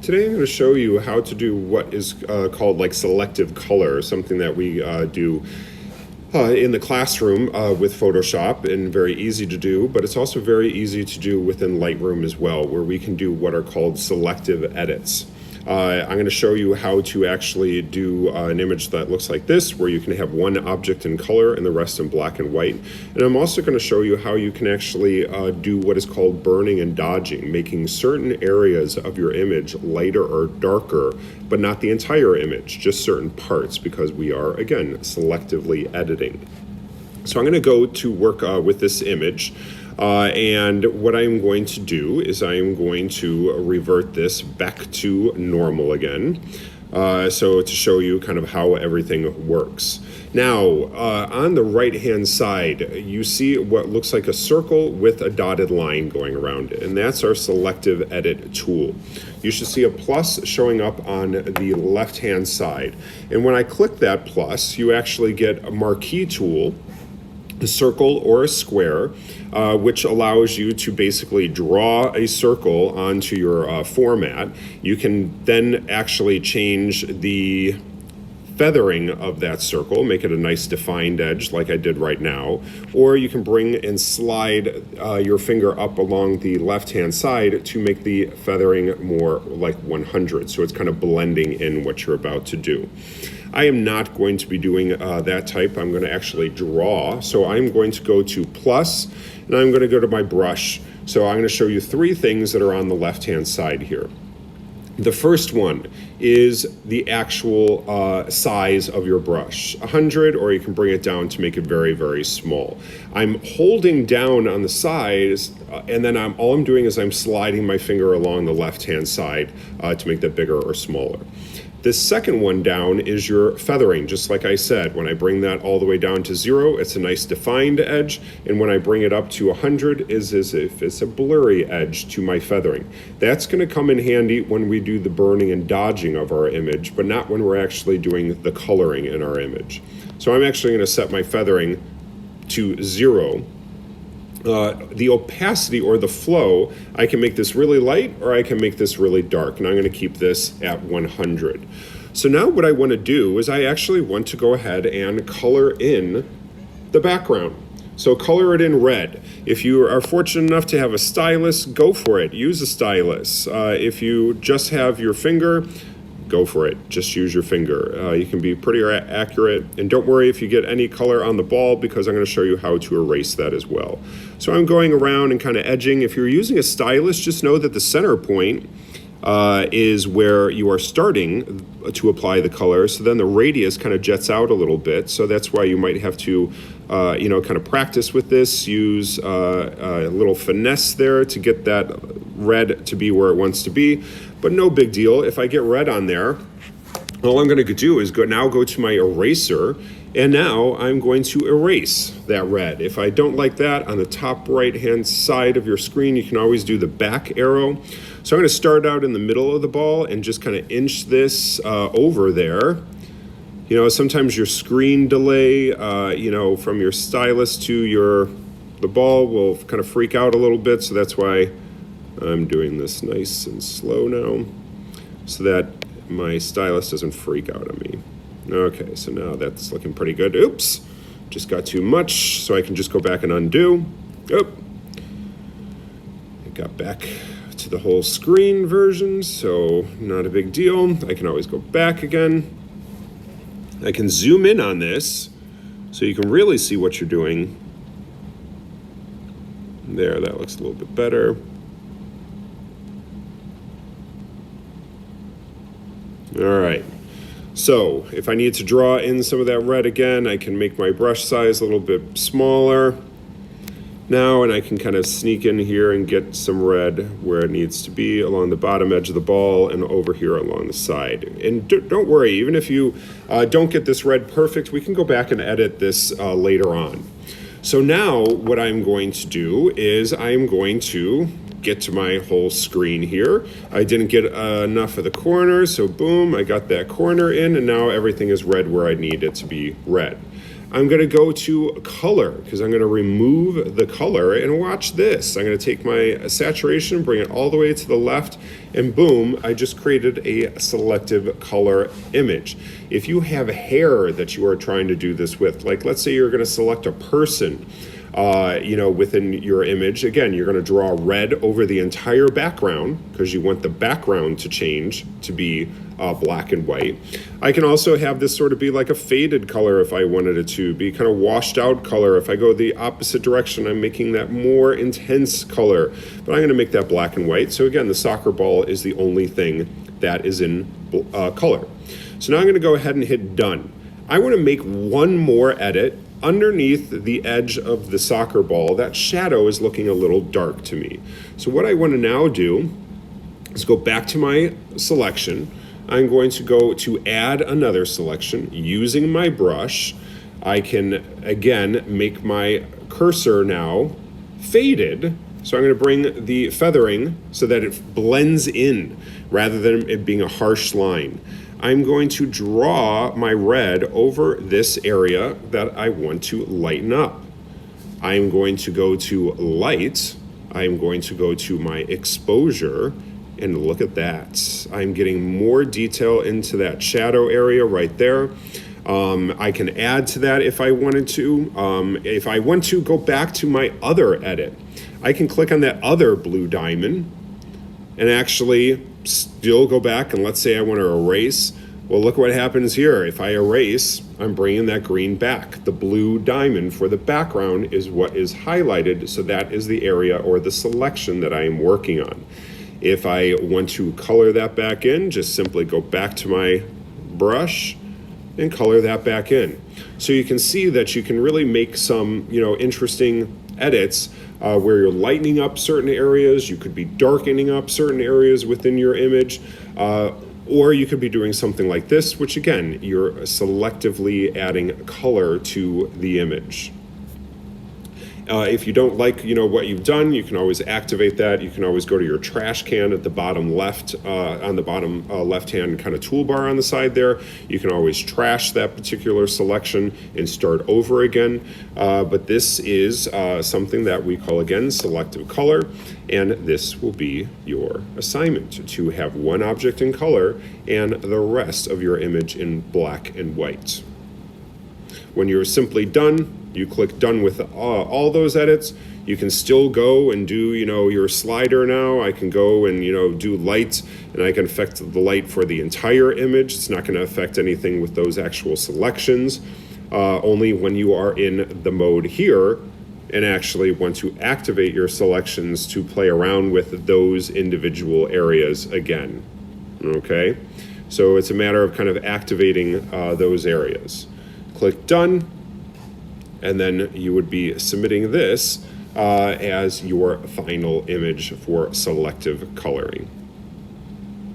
Today I'm going to show you how to do what is called like selective color, something that we do in the classroom with Photoshop, and very easy to do, but it's also very easy to do within Lightroom as well, where we can do what are called selective edits. I'm going to show you how to actually do an image that looks like this, where you can have one object in color and the rest in black and white. And I'm also going to show you how you can actually do what is called burning and dodging, making certain areas of your image lighter or darker, but not the entire image, just certain parts, because we are, again, selectively editing. So I'm going to go to work with this image. And what I'm going to do is I am going to revert this back to normal again. So to show you kind of how everything works. Now, on the right-hand side, you see what looks like a circle with a dotted line going around it, and that's our selective edit tool. You should see a plus showing up on the left-hand side. And when I click that plus, you actually get a marquee tool, a circle or a square, which allows you to basically draw a circle onto your format. You can then actually change the feathering of that circle, make it a nice defined edge like I did right now, or you can bring and slide your finger up along the left-hand side to make the feathering more like 100, so it's kind of blending in what you're about to do. I am not going to be doing that type. I'm going to actually draw, so I'm going to go to plus, and I'm going to go to my brush. So I'm going to show you three things that are on the left-hand side here. The first one is the actual size of your brush, 100, or you can bring it down to make it very, very small. I'm holding down on the sides, and then all I'm doing is I'm sliding my finger along the left-hand side to make that bigger or smaller. This second one down is your feathering. Just like I said, when I bring that all the way down to 0, it's a nice defined edge, and when I bring it up to 100, is as if it's a blurry edge to my feathering. That's going to come in handy when we do the burning and dodging of our image, but not when we're actually doing the coloring in our image. So I'm actually going to set my feathering to 0. The opacity or the flow, I can make this really light or I can make this really dark, and I'm going to keep this at 100. So now what I want to do is I actually want to go ahead and color in the background. So color it in red. If you are fortunate enough to have a stylus, go for it. Use a stylus. If you just have your finger, go for it. Just use your finger. You can be pretty accurate. And don't worry if you get any color on the ball, because I'm going to show you how to erase that as well. So I'm going around and kind of edging. If you're using a stylus, just know that the center point is where you are starting to apply the color. So then the radius kind of jets out a little bit. So that's why you might have to kind of practice with this, use a little finesse there to get that red to be where it wants to be. But no big deal. If I get red on there, all I'm going to do is go to my eraser, and now I'm going to erase that red. If I don't like that, on the top right-hand side of your screen, you can always do the back arrow. So I'm going to start out in the middle of the ball and just kind of inch this over there. You know, sometimes your screen delay, from your stylus to the ball will kind of freak out a little bit, so that's why I'm doing this nice and slow now, so that my stylus doesn't freak out on me. Okay, so now that's looking pretty good. Oops, just got too much, so I can just go back and undo. Oh, I got back to the whole screen version, so not a big deal. I can always go back again. I can zoom in on this, so you can really see what you're doing. There, that looks a little bit better. All right, so if I need to draw in some of that red again, I can make my brush size a little bit smaller now, and I can kind of sneak in here and get some red where it needs to be along the bottom edge of the ball and over here along the side. And don't worry, even if you don't get this red perfect, we can go back and edit this later on. So now what I'm going to do is I'm going to get to my whole screen here. I didn't get enough of the corner, so boom, I got that corner in, and now everything is red where I need it to be red. I'm going to go to color because I'm going to remove the color, and watch this. I'm going to take my saturation, bring it all the way to the left, and boom, I just created a selective color image. If you have hair that you are trying to do this with, like let's say you're going to select a person, within your image, again, you're going to draw red over the entire background because you want the background to change to be black and white. I can also have this sort of be like a faded color if I wanted it to be kind of washed out color. If I go the opposite direction, I'm making that more intense color, but I'm going to make that black and white. So again, the soccer ball is the only thing that is in color. So now I'm going to go ahead and hit done. I want to make one more edit underneath the edge of the soccer ball. That shadow is looking a little dark to me. So what I want to now do is go back to my selection. I'm going to go to add another selection using my brush. I can again make my cursor now faded. So I'm going to bring the feathering so that it blends in rather than it being a harsh line. I'm going to draw my red over this area that I want to lighten up. I'm going to go to light. I'm going to go to my exposure, and look at that. I'm getting more detail into that shadow area right there. I can add to that if I wanted to. If I want to go back to my other edit, I can click on that other blue diamond and actually still go back, and let's say I want to erase. Well, look what happens here. If I erase, I'm bringing that green back. The blue diamond for the background is what is highlighted, so that is the area or the selection that I am working on. If I want to color that back in, just simply go back to my brush and color that back in. So you can see that you can really make some, interesting edits where you're lightening up certain areas. You could be darkening up certain areas within your image, or you could be doing something like this, which again, you're selectively adding color to the image. If you don't like, what you've done, you can always activate that. You can always go to your trash can at the bottom left, on the bottom left-hand kind of toolbar on the side there. You can always trash that particular selection and start over again. But this is something that we call, again, selective color. And this will be your assignment, to have one object in color and the rest of your image in black and white. When you're simply done, you click done with all those edits. You can still go and do, your slider now. I can go and, do light, and I can affect the light for the entire image. It's not going to affect anything with those actual selections. Only when you are in the mode here and actually want to activate your selections to play around with those individual areas again. Okay? So it's a matter of kind of activating those areas. Click done, and then you would be submitting this as your final image for selective coloring.